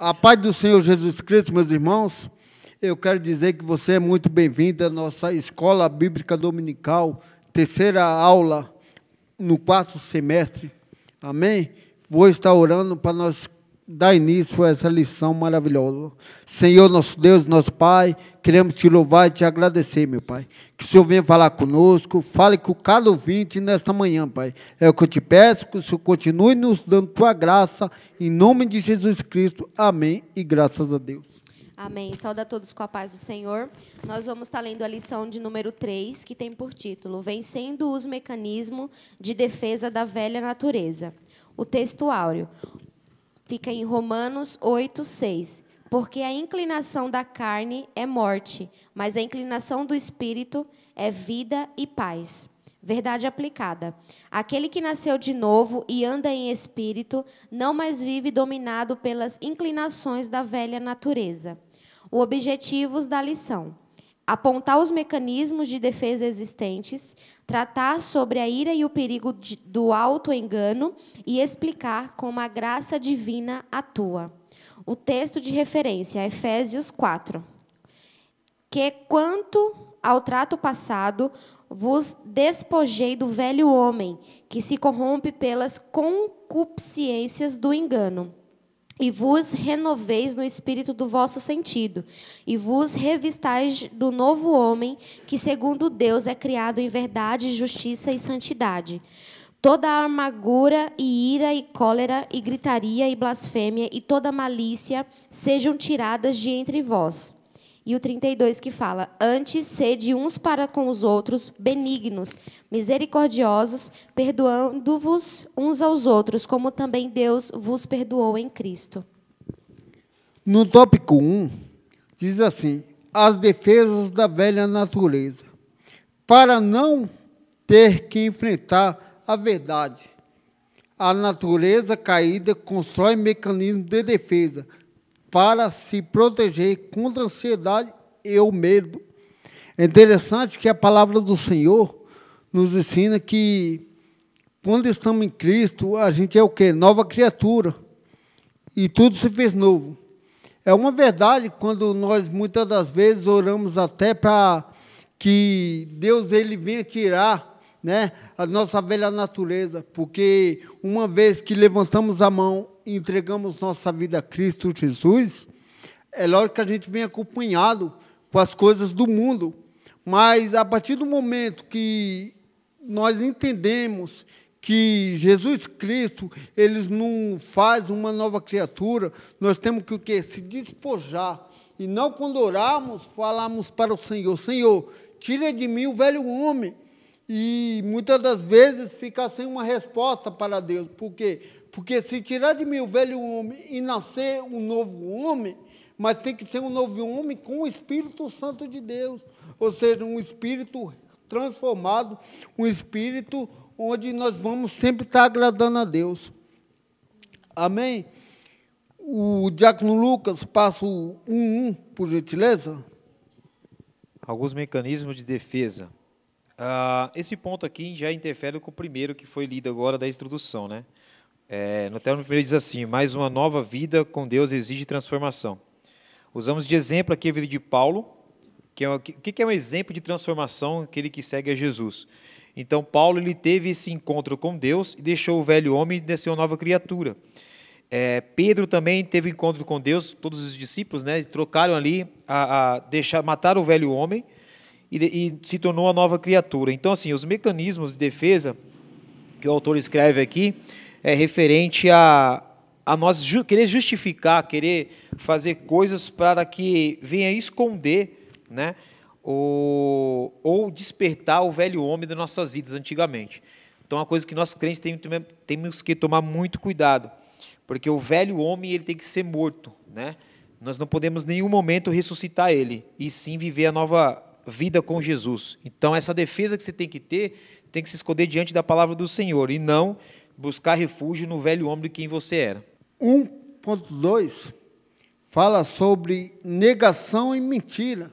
A paz do Senhor Jesus Cristo, meus irmãos, eu quero dizer que você é muito bem-vindo à nossa Escola Bíblica Dominical, terceira aula no quarto semestre, amém? Vou estar orando para nós dar início a essa lição maravilhosa. Senhor, nosso Deus, nosso Pai, queremos te louvar e te agradecer, meu Pai. Que o Senhor venha falar conosco, fale com cada ouvinte nesta manhã, Pai. É o que eu te peço, que o Senhor continue nos dando tua graça, em nome de Jesus Cristo, amém, e graças a Deus. Amém. Saúde a todos com a paz do Senhor. Nós vamos estar lendo a lição de número 3, que tem por título Vencendo os mecanismos de defesa da velha natureza. O texto áureo fica em Romanos 8, 6. Porque a inclinação da carne é morte, mas a inclinação do espírito é vida e paz. Verdade aplicada. Aquele que nasceu de novo e anda em espírito, não mais vive dominado pelas inclinações da velha natureza. Os objetivos da lição: apontar os mecanismos de defesa existentes, tratar sobre a ira e o perigo do auto-engano e explicar como a graça divina atua. O texto de referência é Efésios 4. Que quanto ao trato passado, vos despojei do velho homem, que se corrompe pelas concupiscências do engano, e vos renoveis no espírito do vosso sentido, e vos revistais do novo homem, que segundo Deus é criado em verdade, justiça e santidade. Toda a amargura e ira e cólera e gritaria e blasfêmia e toda malícia sejam tiradas de entre vós. E o 32 que fala: antes sede uns para com os outros benignos, misericordiosos, perdoando-vos uns aos outros, como também Deus vos perdoou em Cristo. No tópico 1, diz assim: as defesas da velha natureza. Para não ter que enfrentar a verdade, a natureza caída constrói mecanismos de defesa para se proteger contra a ansiedade e o medo. É interessante que a palavra do Senhor nos ensina que, quando estamos em Cristo, a gente é o quê? Nova criatura. E tudo se fez novo. É uma verdade quando nós, muitas das vezes, oramos até para que Deus ele venha tirar, né, a nossa velha natureza, porque uma vez que levantamos a mão e entregamos nossa vida a Cristo Jesus, é lógico que a gente vem acompanhado com as coisas do mundo, mas a partir do momento que nós entendemos que Jesus Cristo, ele nos faz uma nova criatura, nós temos que o quê? Se despojar, e não quando orarmos, falarmos para o Senhor: Senhor, tira de mim o velho homem. E muitas das vezes fica sem uma resposta para Deus. Por quê? Porque se tirar de mim o velho homem e nascer um novo homem, mas tem que ser um novo homem com o Espírito Santo de Deus. Ou seja, um espírito transformado, um espírito onde nós vamos sempre estar agradando a Deus. Amém? O diácono Lucas passa o 1, por gentileza. Alguns mecanismos de defesa. Esse ponto aqui já interfere com o primeiro que foi lido agora da introdução, né? No término primeiro diz assim: mais uma nova vida com Deus exige transformação. Usamos de exemplo aqui a vida de Paulo, o que é um exemplo de transformação, aquele que segue a Jesus. Então, Paulo ele teve esse encontro com Deus e deixou o velho homem e desceu uma nova criatura. Pedro também teve encontro com Deus, todos os discípulos, né, trocaram ali, mataram o velho homem e se tornou uma nova criatura. Então, assim, os mecanismos de defesa que o autor escreve aqui é referente a nós querer justificar, querer fazer coisas para que venha esconder, né, ou despertar o velho homem das nossas vidas antigamente. Então, é uma coisa que nós crentes temos que tomar muito cuidado, porque o velho homem ele tem que ser morto, né? Nós não podemos em nenhum momento ressuscitar ele, e sim viver a nova vida com Jesus. Então, essa defesa que você tem que se esconder diante da palavra do Senhor, e não buscar refúgio no velho homem de quem você era. 1.2 fala sobre negação e mentira.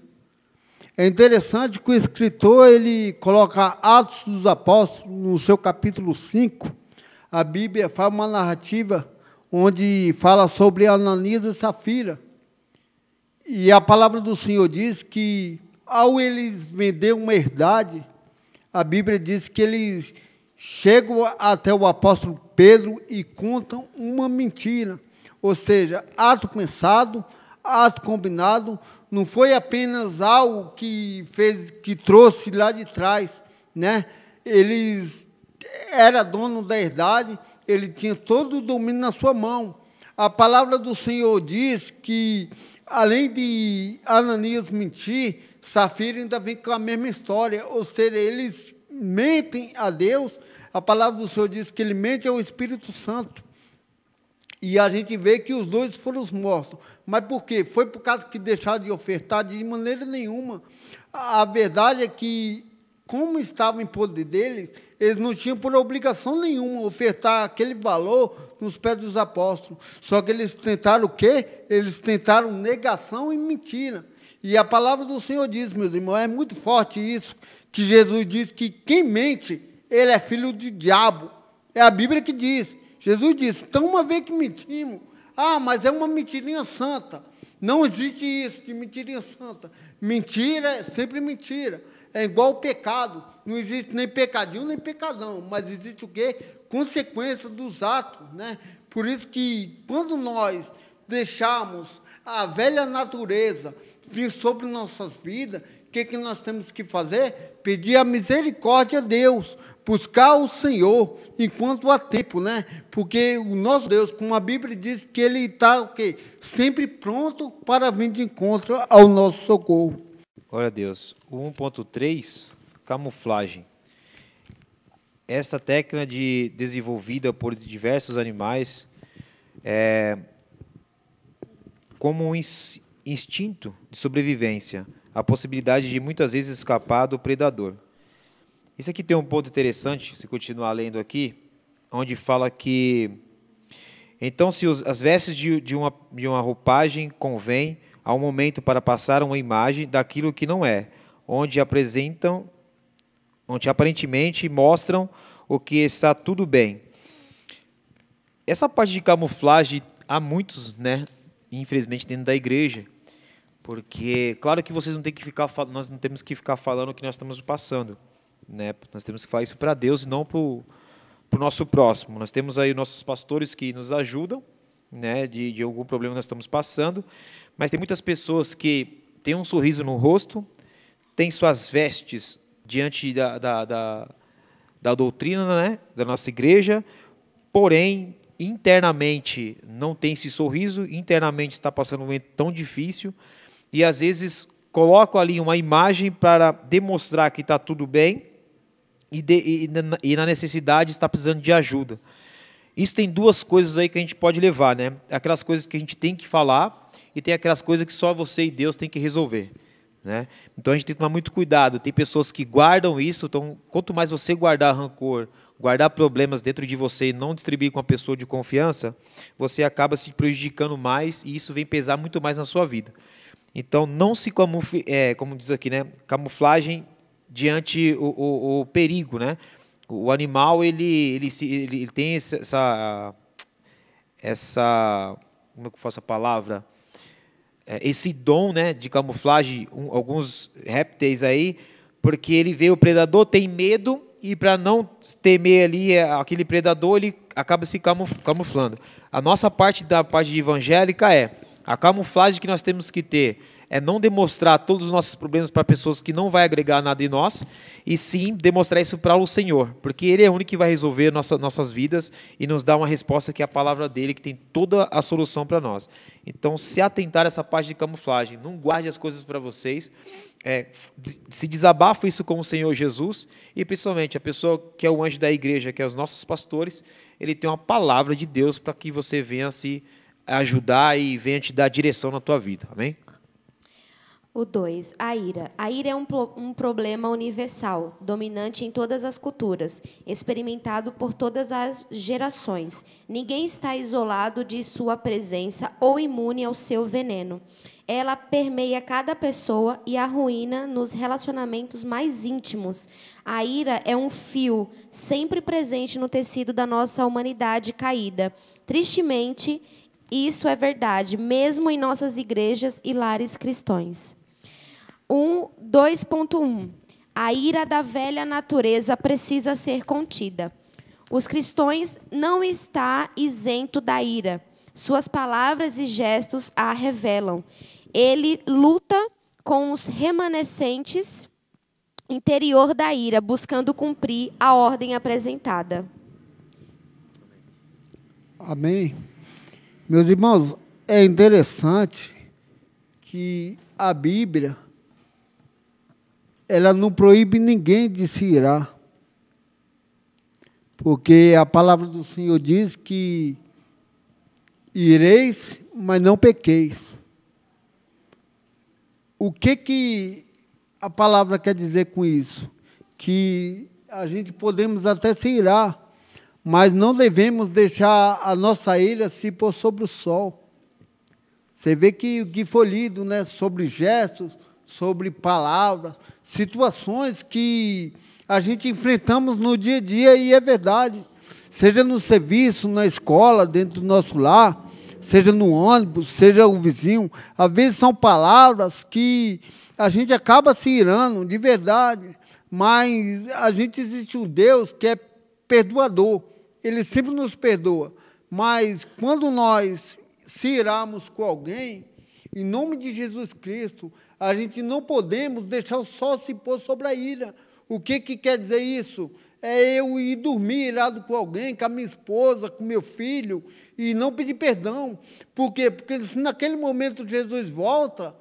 É interessante que o escritor ele coloca Atos dos Apóstolos, no seu capítulo 5, a Bíblia faz uma narrativa onde fala sobre Ananias e Safira. E a palavra do Senhor diz que, ao eles vender uma herdade, a Bíblia diz que eles chegam até o apóstolo Pedro e contam uma mentira. Ou seja, ato pensado, ato combinado, não foi apenas algo que trouxe lá de trás, né? Eles era dono da herdade, ele tinha todo o domínio na sua mão. A palavra do Senhor diz que, além de Ananias mentir, Safira ainda vem com a mesma história, ou seja, eles mentem a Deus. A palavra do Senhor diz que ele mente ao Espírito Santo. E a gente vê que os dois foram mortos. Mas por quê? Foi por causa que deixaram de ofertar de maneira nenhuma. A verdade é que, como estava em poder deles, eles não tinham por obrigação nenhuma ofertar aquele valor nos pés dos apóstolos. Só que eles tentaram o quê? Eles tentaram negação e mentira. E a palavra do Senhor diz, meus irmãos, é muito forte isso, que Jesus diz que quem mente, ele é filho do diabo. É a Bíblia que diz. Jesus disse, então uma vez que mentimos, mas é uma mentirinha santa. Não existe isso de mentirinha santa. Mentira é sempre mentira. É igual o pecado. Não existe nem pecadinho, nem pecadão. Mas existe o quê? Consequência dos atos, né? Por isso que, quando nós deixamos a velha natureza vir sobre nossas vidas, o que nós temos que fazer? Pedir a misericórdia a Deus, buscar o Senhor enquanto há tempo, né? Porque o nosso Deus, como a Bíblia diz, que Ele está o quê? Sempre pronto para vir de encontro ao nosso socorro. Glória a Deus. O 1.3, camuflagem. Essa técnica desenvolvida por diversos animais como um instinto de sobrevivência, a possibilidade de muitas vezes escapar do predador. Isso aqui tem um ponto interessante, se continuar lendo aqui, onde fala que, então, se as vestes de uma roupagem convém ao momento para passar uma imagem daquilo que não é, onde aparentemente mostram o que está tudo bem. Essa parte de camuflagem, há muitos, né, infelizmente, dentro da igreja, porque, claro que vocês não têm que nós não temos que ficar falando o que nós estamos passando, né? Nós temos que falar isso para Deus e não para o nosso próximo. Nós temos aí nossos pastores que nos ajudam, né, de algum problema que nós estamos passando, mas tem muitas pessoas que têm um sorriso no rosto, têm suas vestes diante da doutrina, né, da nossa igreja, porém, internamente não tem esse sorriso, internamente está passando um momento tão difícil, e às vezes colocam ali uma imagem para demonstrar que está tudo bem, e na necessidade está precisando de ajuda. Isso tem duas coisas aí que a gente pode levar, né? Aquelas coisas que a gente tem que falar e tem aquelas coisas que só você e Deus tem que resolver, né? Então a gente tem que tomar muito cuidado. Tem pessoas que guardam isso, então quanto mais você guardar rancor, guardar problemas dentro de você e não distribuir com a pessoa de confiança, você acaba se prejudicando mais e isso vem pesar muito mais na sua vida. Então não se camufle, como diz aqui, né? Camuflagem diante o perigo, né? O animal ele tem essa como é que eu faço a palavra? Esse dom, né, de camuflagem, alguns répteis aí, porque ele vê o predador, tem medo, e para não temer ali aquele predador, ele acaba se camuflando. A nossa parte da parte evangélica a camuflagem que nós temos que ter é não demonstrar todos os nossos problemas para pessoas que não vai agregar nada em nós, e sim demonstrar isso para o Senhor, porque Ele é o único que vai resolver nossas vidas e nos dar uma resposta que é a palavra dEle, que tem toda a solução para nós. Então, se atentar a essa parte de camuflagem, não guarde as coisas para vocês, se desabafa isso com o Senhor Jesus, e principalmente a pessoa que é o anjo da igreja, que é os nossos pastores, ele tem uma palavra de Deus para que você venha se ajudar e venha te dar direção na tua vida. Amém? O 2, a ira. A ira é um problema universal, dominante em todas as culturas, experimentado por todas as gerações. Ninguém está isolado de sua presença ou imune ao seu veneno. Ela permeia cada pessoa e a arruína nos relacionamentos mais íntimos. A ira é um fio sempre presente no tecido da nossa humanidade caída. Tristemente, isso é verdade, mesmo em nossas igrejas e lares cristãos. 2.1. A ira da velha natureza precisa ser contida. Os cristãos não estão isentos da ira. Suas palavras e gestos a revelam. Ele luta com os remanescentes interior da ira, buscando cumprir a ordem apresentada. Amém. Meus irmãos, é interessante que a Bíblia, ela não proíbe ninguém de se irar. Porque a palavra do Senhor diz que ireis, mas não pequeis. O que a palavra quer dizer com isso? Que a gente podemos até se irar, mas não devemos deixar a nossa ira se pôr sobre o sol. Você vê que o que foi lido, né, sobre gestos, sobre palavras, situações que a gente enfrentamos no dia a dia, e é verdade. Seja no serviço, na escola, dentro do nosso lar, seja no ônibus, seja o vizinho. Às vezes são palavras que a gente acaba se irando, de verdade. Mas a gente existe um Deus que é perdoador. Ele sempre nos perdoa. Mas quando nós se irarmos com alguém, em nome de Jesus Cristo, a gente não podemos deixar o sol se pôr sobre a ira. O que quer dizer isso? É eu ir dormir irado com alguém, com a minha esposa, com meu filho, e não pedir perdão. Por quê? Porque se naquele momento Jesus volta,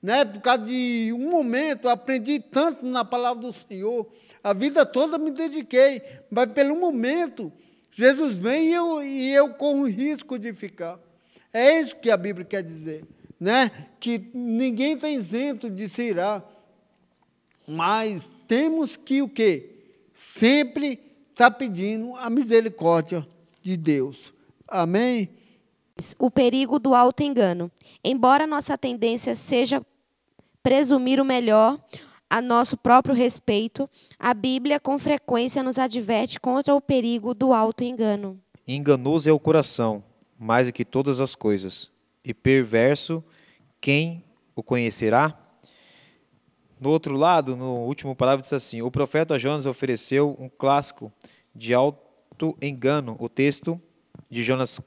né, por causa de um momento, eu aprendi tanto na palavra do Senhor, a vida toda me dediquei, mas pelo momento, Jesus vem e eu corro o risco de ficar. É isso que a Bíblia quer dizer, né? Que ninguém está isento de se irar, mas temos que o quê? Sempre estar pedindo a misericórdia de Deus. Amém? O perigo do auto-engano. Embora nossa tendência seja presumir o melhor a nosso próprio respeito, a Bíblia com frequência nos adverte contra o perigo do auto-engano. Enganoso é o coração, mais do que todas as coisas, e perverso, quem o conhecerá? No outro lado, no último parágrafo, diz assim: o profeta Jonas ofereceu um clássico de auto-engano. O texto de Jonas,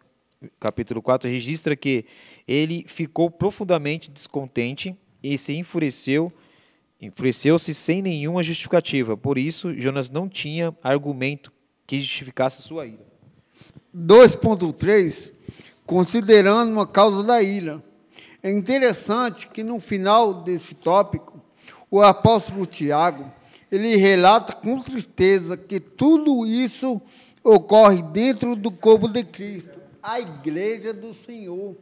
capítulo 4, registra que ele ficou profundamente descontente e se enfureceu-se sem nenhuma justificativa. Por isso, Jonas não tinha argumento que justificasse sua ira. 2.3, considerando uma causa da ira. É interessante que no final desse tópico, o apóstolo Tiago, ele relata com tristeza que tudo isso ocorre dentro do corpo de Cristo, a igreja do Senhor.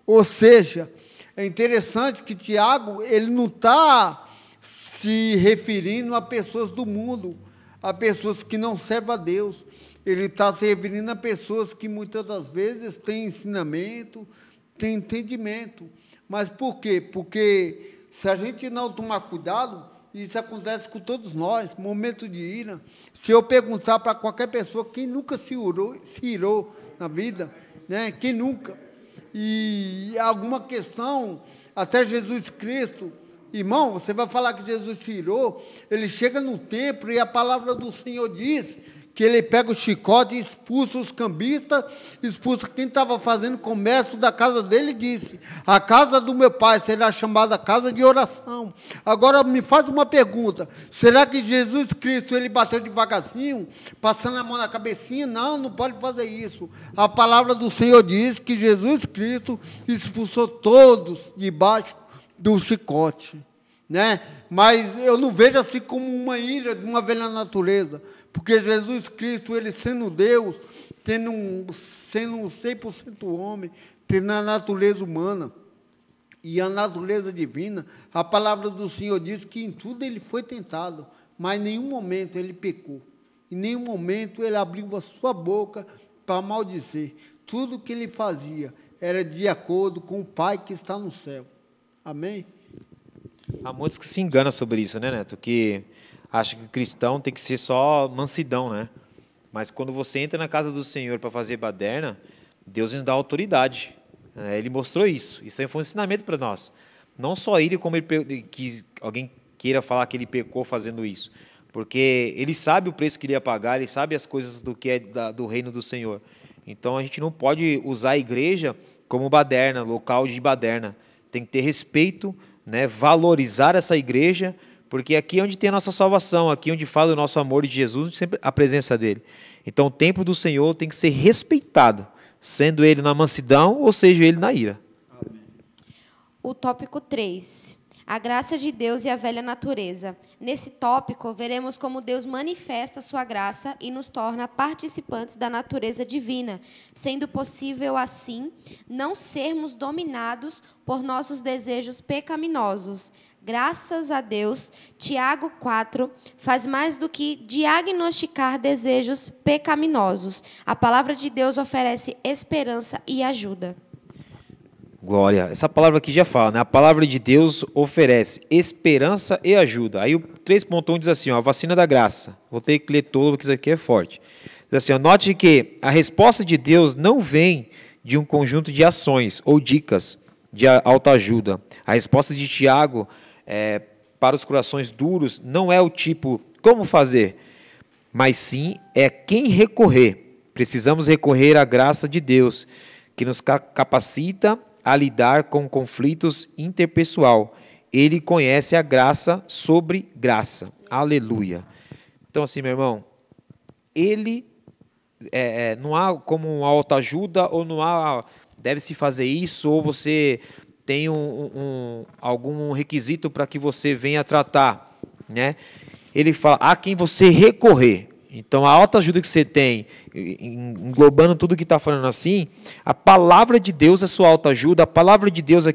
Ou seja, é interessante que Tiago, ele não está se referindo a pessoas do mundo, a pessoas que não servem a Deus. Ele está se referindo a pessoas que muitas das vezes têm ensinamento, têm entendimento. Mas por quê? Porque se a gente não tomar cuidado, isso acontece com todos nós, momento de ira. Se eu perguntar para qualquer pessoa, quem nunca se irou na vida, né? Quem nunca? E alguma questão, até Jesus Cristo, irmão, você vai falar que Jesus se irou, ele chega no templo e a palavra do Senhor diz que ele pega o chicote e expulsa os cambistas, expulsa quem estava fazendo comércio da casa dele, e disse: a casa do meu pai será chamada casa de oração. Agora me faz uma pergunta: será que Jesus Cristo, ele bateu devagarzinho, passando a mão na cabecinha? Não, não pode fazer isso. A palavra do Senhor diz que Jesus Cristo expulsou todos debaixo do chicote, né? Mas eu não vejo assim como uma ira de uma velha natureza, porque Jesus Cristo, ele sendo Deus, sendo 100% homem, tendo a natureza humana, e a natureza divina, a palavra do Senhor diz que em tudo ele foi tentado, mas em nenhum momento ele pecou. Em nenhum momento ele abriu a sua boca para maldizer. Tudo que ele fazia era de acordo com o Pai que está no céu. Amém? Há muitos que se enganam sobre isso, né, Neto? Que acham que o cristão tem que ser só mansidão, né? Mas quando você entra na casa do Senhor para fazer baderna, Deus nos dá autoridade. Ele mostrou isso. Isso aí foi um ensinamento para nós. Não só ele, como que alguém queira falar que ele pecou fazendo isso. Porque ele sabe o preço que ele ia pagar, ele sabe as coisas do que é do reino do Senhor. Então a gente não pode usar a igreja como baderna, local de baderna. Tem que ter respeito, né, valorizar essa igreja, porque aqui é onde tem a nossa salvação, aqui é onde fala o nosso amor de Jesus, sempre a presença dele. Então o templo do Senhor tem que ser respeitado, sendo ele na mansidão ou seja ele na ira. O tópico 3. A graça de Deus e a velha natureza. Nesse tópico, veremos como Deus manifesta sua graça e nos torna participantes da natureza divina, sendo possível, assim, não sermos dominados por nossos desejos pecaminosos. Graças a Deus, Tiago 4 faz mais do que diagnosticar desejos pecaminosos. A palavra de Deus oferece esperança e ajuda. Glória. Essa palavra aqui já fala, né? A palavra de Deus oferece esperança e ajuda. Aí o 3.1 diz assim, ó, a vacina da graça. Vou ter que ler todo, porque isso aqui é forte. Diz assim, ó, note que a resposta de Deus não vem de um conjunto de ações ou dicas de autoajuda. A resposta de Tiago para os corações duros não é o tipo, como fazer? Mas sim, é quem recorrer. Precisamos recorrer à graça de Deus, que nos capacita a lidar com conflitos interpessoal. Ele conhece a graça sobre graça. Aleluia. Então, assim, meu irmão, ele não há como uma autoajuda, ou não há, deve-se fazer isso, ou você tem algum requisito para que você venha tratar, né? Ele fala, há quem você recorrer. Então, a autoajuda que você tem, englobando tudo que está falando assim, a palavra de Deus é sua autoajuda, a palavra de Deus é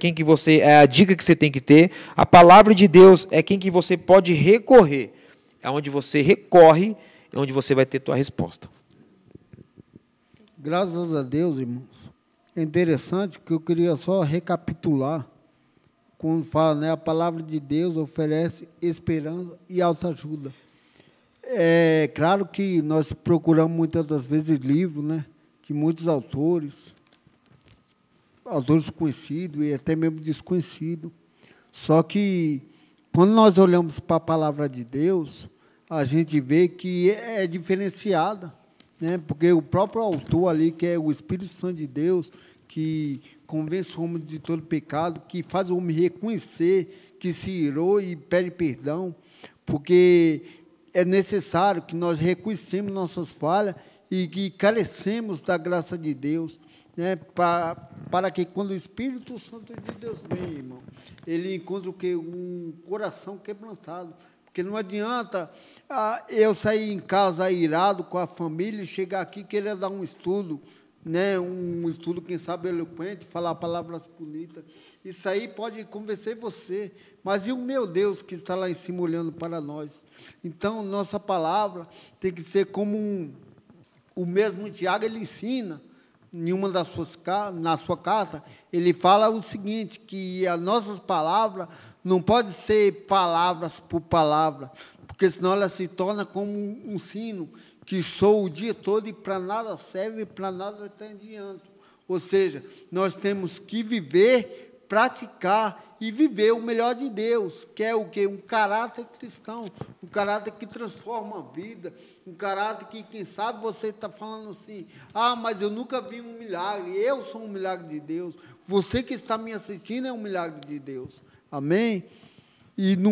a dica que você tem que ter, a palavra de Deus é quem que você pode recorrer. É onde você recorre, é onde você vai ter tua resposta. Graças a Deus, irmãos. É interessante que eu queria só recapitular, quando fala, né, a palavra de Deus oferece esperança e autoajuda. É claro que nós procuramos muitas das vezes livros, né, de muitos autores conhecidos e até mesmo desconhecidos. Só que, quando nós olhamos para a palavra de Deus, a gente vê que é diferenciada, né, porque o próprio autor ali, que é o Espírito Santo de Deus, que convence o homem de todo pecado, que faz o homem reconhecer que se irou e pede perdão, porque é necessário que nós reconhecemos nossas falhas e que carecemos da graça de Deus, né, para que quando o Espírito Santo de Deus vem, irmão, ele encontra o quê? Um coração quebrantado. Porque não adianta eu sair em casa irado com a família e chegar aqui e querer dar um estudo, né, um estudo, quem sabe, eloquente, falar palavras bonitas. Isso aí pode convencer você, mas e o meu Deus que está lá em cima olhando para nós? Então, nossa palavra tem que ser como o mesmo Tiago, ele ensina, em uma das na sua carta, ele fala o seguinte, que as nossas palavras não podem ser palavras por palavra, porque senão ela se torna como um sino, que soa o dia todo e para nada serve e para nada tem adianto. Ou seja, nós temos que viver, praticar e viver o melhor de Deus, que é o quê? Um caráter cristão, um caráter que transforma a vida, um caráter que, quem sabe, você está falando assim, mas eu nunca vi um milagre, eu sou um milagre de Deus, você que está me assistindo é um milagre de Deus. Amém? E no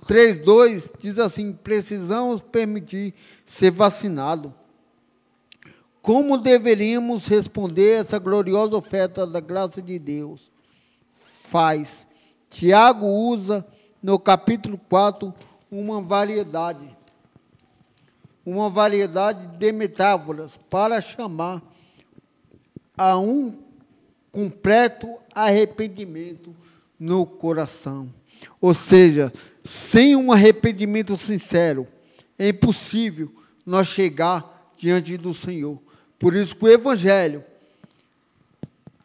3.2 diz assim, precisamos permitir ser vacinado. Como deveríamos responder essa gloriosa oferta da graça de Deus? Tiago usa, no capítulo 4, uma variedade de metáforas para chamar a um completo arrependimento no coração. Ou seja, sem um arrependimento sincero, é impossível nós chegar diante do Senhor. Por isso que o Evangelho,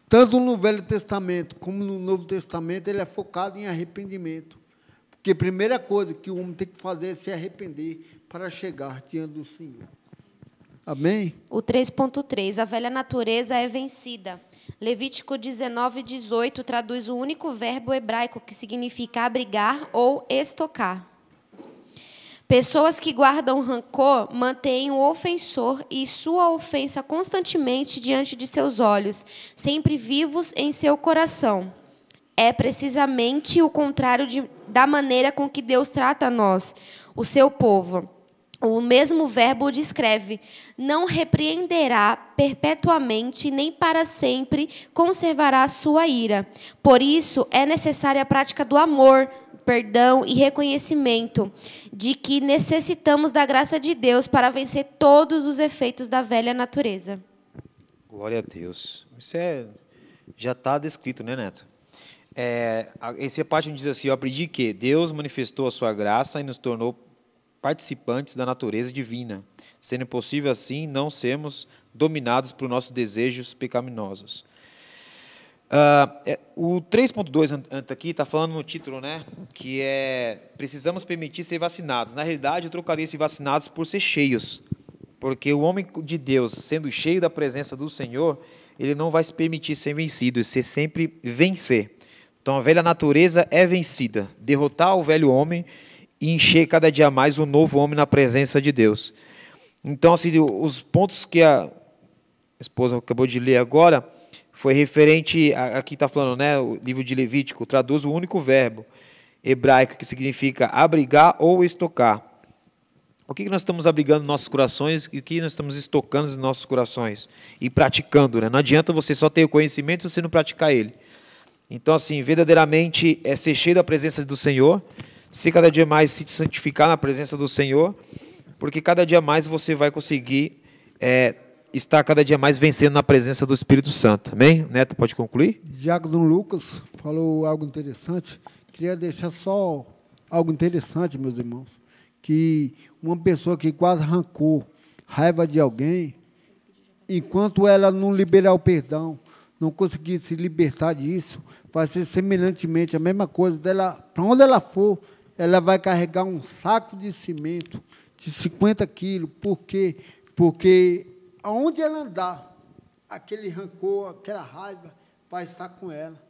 tanto no Velho Testamento como no Novo Testamento, ele é focado em arrependimento. Porque a primeira coisa que o homem tem que fazer é se arrepender para chegar diante do Senhor. Amém? O 3.3, a velha natureza é vencida. Levítico 19:18 traduz o único verbo hebraico que significa abrigar ou estocar. Pessoas que guardam rancor mantêm o ofensor e sua ofensa constantemente diante de seus olhos, sempre vivos em seu coração. É precisamente o contrário da maneira com que Deus trata a nós, o seu povo. O mesmo verbo descreve: não repreenderá perpetuamente, nem para sempre conservará a sua ira. Por isso, é necessária a prática do amor, perdão e reconhecimento de que necessitamos da graça de Deus para vencer todos os efeitos da velha natureza. Glória a Deus. Isso já está descrito, né, Neto? Essa parte diz assim: eu aprendi que Deus manifestou a sua graça e nos tornou participantes da natureza divina, sendo possível assim não sermos dominados por nossos desejos pecaminosos. O 3.2 aqui está falando no título, né, que precisamos permitir ser vacinados. Na realidade, eu trocaria esse vacinados por ser cheios, porque o homem de Deus, sendo cheio da presença do Senhor, ele não vai se permitir ser vencido, e ser sempre vencer. Então, a velha natureza é vencida, derrotar o velho homem e encher cada dia mais o novo homem na presença de Deus. Então, assim, os pontos que a esposa acabou de ler agora foi referente, aqui está falando, né, o livro de Levítico traduz o único verbo hebraico que significa abrigar ou estocar. O que nós estamos abrigando nos nossos corações e o que nós estamos estocando nos nossos corações e praticando, né? Não adianta você só ter o conhecimento se você não praticar ele. Então, assim, verdadeiramente é ser cheio da presença do Senhor, se cada dia mais se santificar na presença do Senhor, porque cada dia mais você vai conseguir estar cada dia mais vencendo na presença do Espírito Santo. Amém? Neto, pode concluir? Diácono Lucas falou algo interessante. Queria deixar só algo interessante, meus irmãos, que uma pessoa que guarda rancor, raiva de alguém, enquanto ela não liberar o perdão, não conseguir se libertar disso, vai ser semelhantemente a mesma coisa dela. Para onde ela for, ela vai carregar um saco de cimento de 50 quilos. Por quê? Porque aonde ela andar, aquele rancor, aquela raiva vai estar com ela.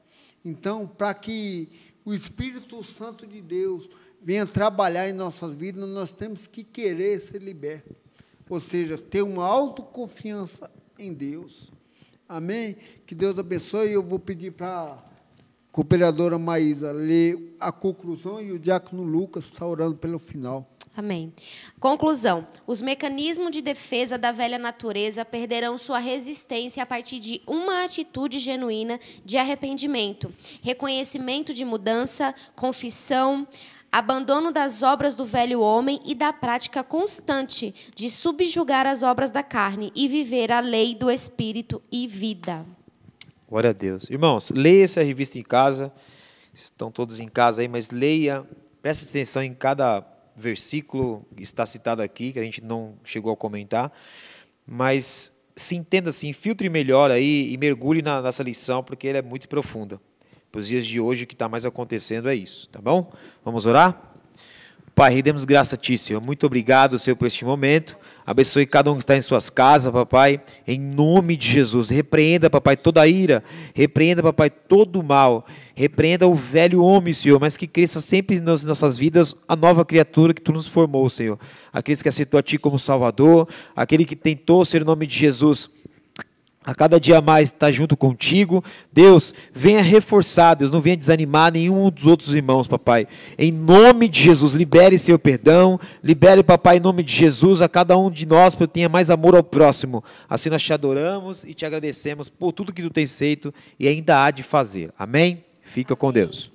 Então, para que o Espírito Santo de Deus venha trabalhar em nossas vidas, nós temos que querer ser libertos. Ou seja, ter uma autoconfiança em Deus. Amém? Que Deus abençoe. Eu vou pedir para a cooperadora Maísa ler a conclusão e o diácono Lucas está orando pelo final. Amém. Conclusão. Os mecanismos de defesa da velha natureza perderão sua resistência a partir de uma atitude genuína de arrependimento, reconhecimento de mudança, confissão, abandono das obras do velho homem e da prática constante de subjugar as obras da carne e viver a lei do Espírito e vida. Glória a Deus. Irmãos, leia essa revista em casa. Vocês estão todos em casa aí, mas leia, preste atenção em cada versículo que está citado aqui, que a gente não chegou a comentar, mas se entenda assim, filtre melhor aí e mergulhe nessa lição, porque ela é muito profunda. Para os dias de hoje, o que está mais acontecendo é isso, tá bom? Vamos orar? Pai, demos graça a Ti, Senhor. Muito obrigado, Senhor, por este momento. Abençoe cada um que está em suas casas, papai, em nome de Jesus. Repreenda, papai, toda a ira. Repreenda, papai, todo o mal. Repreenda o velho homem, Senhor, mas que cresça sempre nas nossas vidas a nova criatura que Tu nos formou, Senhor. Aqueles que aceitou a Ti como Salvador, aquele que tentou ser o nome de Jesus a cada dia mais está junto contigo. Deus, venha reforçar, Deus, não venha desanimar nenhum dos outros irmãos, papai. Em nome de Jesus, libere seu perdão, libere, papai, em nome de Jesus, a cada um de nós, para que tenha mais amor ao próximo. Assim nós te adoramos e te agradecemos por tudo que Tu tens feito e ainda há de fazer. Amém? Fica com Deus.